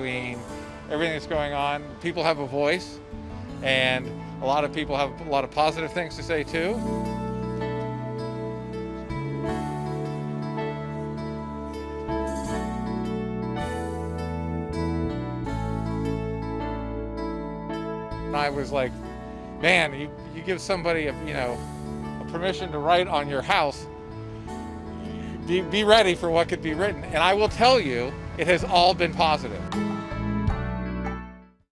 between everything that's going on. People have a voice, and a lot of people have a lot of positive things to say too. And I was like, man, you give somebody a permission to write on your house, be ready for what could be written. And I will tell you, it has all been positive.